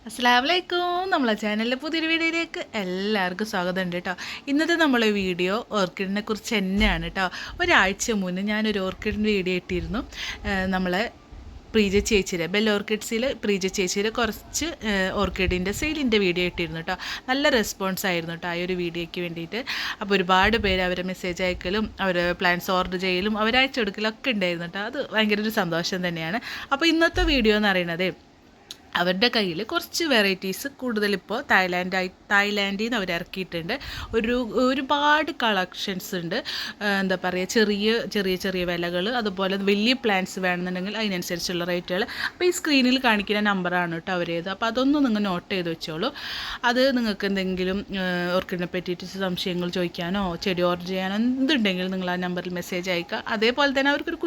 അസ്സലാമലൈക്കും. നമ്മളെ ചാനലിലെ പുതിയൊരു വീഡിയോയിലേക്ക് എല്ലാവർക്കും സ്വാഗതമുണ്ട് കേട്ടോ. ഇന്നത്തെ നമ്മളെ വീഡിയോ ഓർക്കിഡിനെ കുറിച്ച് തന്നെയാണ് കേട്ടോ. ഒരാഴ്ച മുന്നേ ഞാനൊരു ഓർക്കിഡിൻ്റെ വീഡിയോ ഇട്ടിരുന്നു. നമ്മളെ പ്രീജ ചേച്ചിയുടെ ബെൽ ഓർക്കിഡ്സിൽ പ്രീജ ചേച്ചിയുടെ കുറച്ച് ഓർക്കിഡിൻ്റെ സെയിലിൻ്റെ വീഡിയോ ഇട്ടിരുന്നു കേട്ടോ. നല്ല റെസ്പോൺസ് ആയിരുന്നു കേട്ടോ ആ ഒരു വീഡിയോയ്ക്ക് വേണ്ടിയിട്ട്. അപ്പോൾ ഒരുപാട് പേര് അവരെ മെസ്സേജ് അയക്കലും അവർ പ്ലാൻസ് ഓർഡർ ചെയ്യലും അവരയച്ചു കൊടുക്കലൊക്കെ ഉണ്ടായിരുന്നു കേട്ടോ. അത് ഭയങ്കര ഒരു സന്തോഷം തന്നെയാണ്. അപ്പോൾ ഇന്നത്തെ വീഡിയോ എന്ന് പറയുന്നത് അവരുടെ കയ്യിൽ കുറച്ച് വെറൈറ്റീസ് കൂടുതലിപ്പോൾ തായ്ലാൻഡിൽ നിന്ന് അവർ ഇറക്കിയിട്ടുണ്ട്. ഒരുപാട് കളക്ഷൻസ് ഉണ്ട്. എന്താ പറയുക, ചെറിയ വിലകൾ, അതുപോലെ വലിയ പ്ലാൻസ് വേണമെന്നുണ്ടെങ്കിൽ അതിനനുസരിച്ചുള്ള റേറ്റുകൾ. അപ്പോൾ ഈ സ്ക്രീനിൽ കാണിക്കുന്ന നമ്പറാണ് കേട്ടോ അവരേത്. അപ്പോൾ അതൊന്നും നിങ്ങൾ നോട്ട് ചെയ്ത് വെച്ചോളൂ. അത് നിങ്ങൾക്ക് എന്തെങ്കിലും ഓർക്കിഡിനെ പറ്റിയിട്ട് സംശയങ്ങൾ ചോദിക്കാനോ ചെടി ഓർഡർ ചെയ്യാനോ എന്തുണ്ടെങ്കിലും നിങ്ങൾ ആ നമ്പറിൽ മെസ്സേജ് അയക്കുക. അതേപോലെ തന്നെ അവർക്കൊരു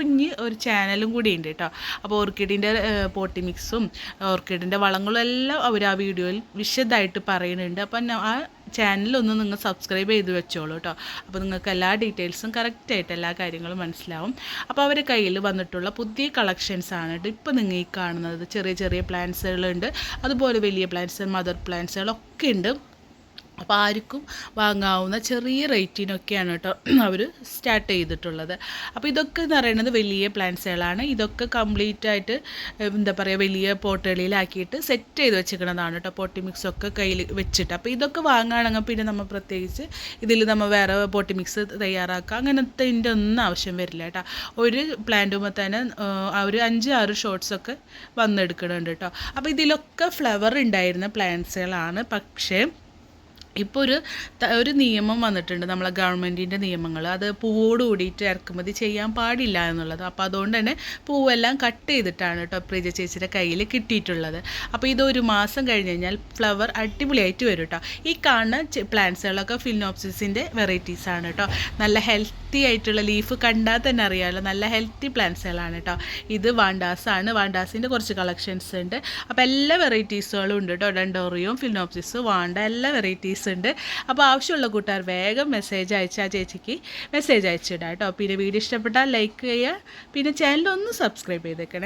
ഒരു ചാനലും കൂടി ഉണ്ട് കേട്ടോ. അപ്പോൾ ഓർക്കിഡിൻ്റെ പോട്ടി മിക്സും ഓർക്കിഡിൻ്റെ വളങ്ങളും എല്ലാം അവർ ആ വീഡിയോയിൽ വിശദമായിട്ട് പറയുന്നുണ്ട്. അപ്പം ആ ചാനലൊന്ന് നിങ്ങൾ സബ്സ്ക്രൈബ് ചെയ്ത് വെച്ചോളൂ കേട്ടോ. അപ്പോൾ നിങ്ങൾക്ക് എല്ലാ ഡീറ്റെയിൽസും കറക്റ്റായിട്ട് എല്ലാ കാര്യങ്ങളും മനസ്സിലാവും. അപ്പോൾ അവരുടെ കയ്യിൽ വന്നിട്ടുള്ള പുതിയ കളക്ഷൻസാണ് കേട്ടോ ഇപ്പോൾ നിങ്ങൾ ഈ കാണുന്നത്. ചെറിയ പ്ലാന്റ്സുകളുണ്ട്, അതുപോലെ വലിയ പ്ലാന്റ്സ്, മദർ പ്ലാന്റ്സുകളൊക്കെ ഉണ്ട്. അപ്പോൾ ആർക്കും വാങ്ങാവുന്ന ചെറിയ റേറ്റിനൊക്കെയാണ് കേട്ടോ അവർ സ്റ്റാർട്ട് ചെയ്തിട്ടുള്ളത്. അപ്പോൾ ഇതൊക്കെ എന്ന് പറയുന്നത് വലിയ പ്ലാന്റ്സുകളാണ്. ഇതൊക്കെ കംപ്ലീറ്റ് ആയിട്ട് എന്താ പറയുക, വലിയ പോട്ടുകളിലാക്കിയിട്ട് സെറ്റ് ചെയ്ത് വെച്ചിരിക്കുന്നതാണ് കേട്ടോ. പോട്ടി മിക്സൊക്കെ കയ്യിൽ വെച്ചിട്ട്. അപ്പോൾ ഇതൊക്കെ വാങ്ങുകയാണെങ്കിൽ പിന്നെ നമ്മൾ പ്രത്യേകിച്ച് ഇതിൽ നമ്മൾ വേറെ പോട്ടി മിക്സ് തയ്യാറാക്കുക അങ്ങനത്തെ ഒന്നും ആവശ്യം വരില്ല കേട്ടോ. ഒരു പ്ലാന്റുമ്പോൾ തന്നെ ഒരു 5-6 ഷോട്ട്സൊക്കെ വന്നെടുക്കുന്നുണ്ട് കേട്ടോ. അപ്പോൾ ഇതിലൊക്കെ ഫ്ലവർ ഉണ്ടായിരുന്ന പ്ലാന്റ്സുകളാണ്. പക്ഷേ ഇപ്പോൾ ഒരു നിയമം വന്നിട്ടുണ്ട്, നമ്മളെ ഗവൺമെൻറ്റിൻ്റെ നിയമങ്ങൾ. അത് പൂവോട് കൂടിയിട്ട് ഇറക്കുമതി ചെയ്യാൻ പാടില്ല എന്നുള്ളത്. അപ്പോൾ അതുകൊണ്ട് തന്നെ പൂവെല്ലാം കട്ട് ചെയ്തിട്ടാണ് കേട്ടോ പ്രീജ ചേച്ചിയുടെ കയ്യിൽ കിട്ടിയിട്ടുള്ളത്. അപ്പോൾ ഇതൊരു മാസം കഴിഞ്ഞ് കഴിഞ്ഞാൽ ഫ്ലവർ അടിപൊളിയായിട്ട് വരും കേട്ടോ. ഈ കാണുന്ന പ്ലാന്റ്സുകളൊക്കെ ഫിലിനോപ്സിസിൻ്റെ വെറൈറ്റീസാണ് കേട്ടോ. നല്ല ഹെൽത്തി ആയിട്ടുള്ള ലീഫ് കണ്ടാൽ തന്നെ അറിയാമല്ലോ, നല്ല ഹെൽത്തി പ്ലാന്റ്സുകളാണ് കേട്ടോ. ഇത് വാണ്ടാസാണ്. വാണ്ടാസിൻ്റെ കുറച്ച് കളക്ഷൻസ് ഉണ്ട്. അപ്പോൾ എല്ലാ വെറൈറ്റീസുകളും ഉണ്ട് കേട്ടോ. ഡെൻഡോറിയം, ഫിലിനോപ്സിസ്, വാണ്ട എല്ലാ വെറൈറ്റീസ് ഉണ്ട്. അപ്പോൾ ആവശ്യമുള്ള കൂട്ടുകാർ വേഗം മെസ്സേജ് അയച്ച് ആ ചേച്ചിക്ക് മെസ്സേജ് അയച്ചിടാം കേട്ടോ. പിന്നെ വീഡിയോ ഇഷ്ടപ്പെട്ടാൽ ലൈക്ക് ചെയ്യുക, പിന്നെ ചാനൽ ഒന്ന് സബ്സ്ക്രൈബ് ചെയ്തേക്കണേ.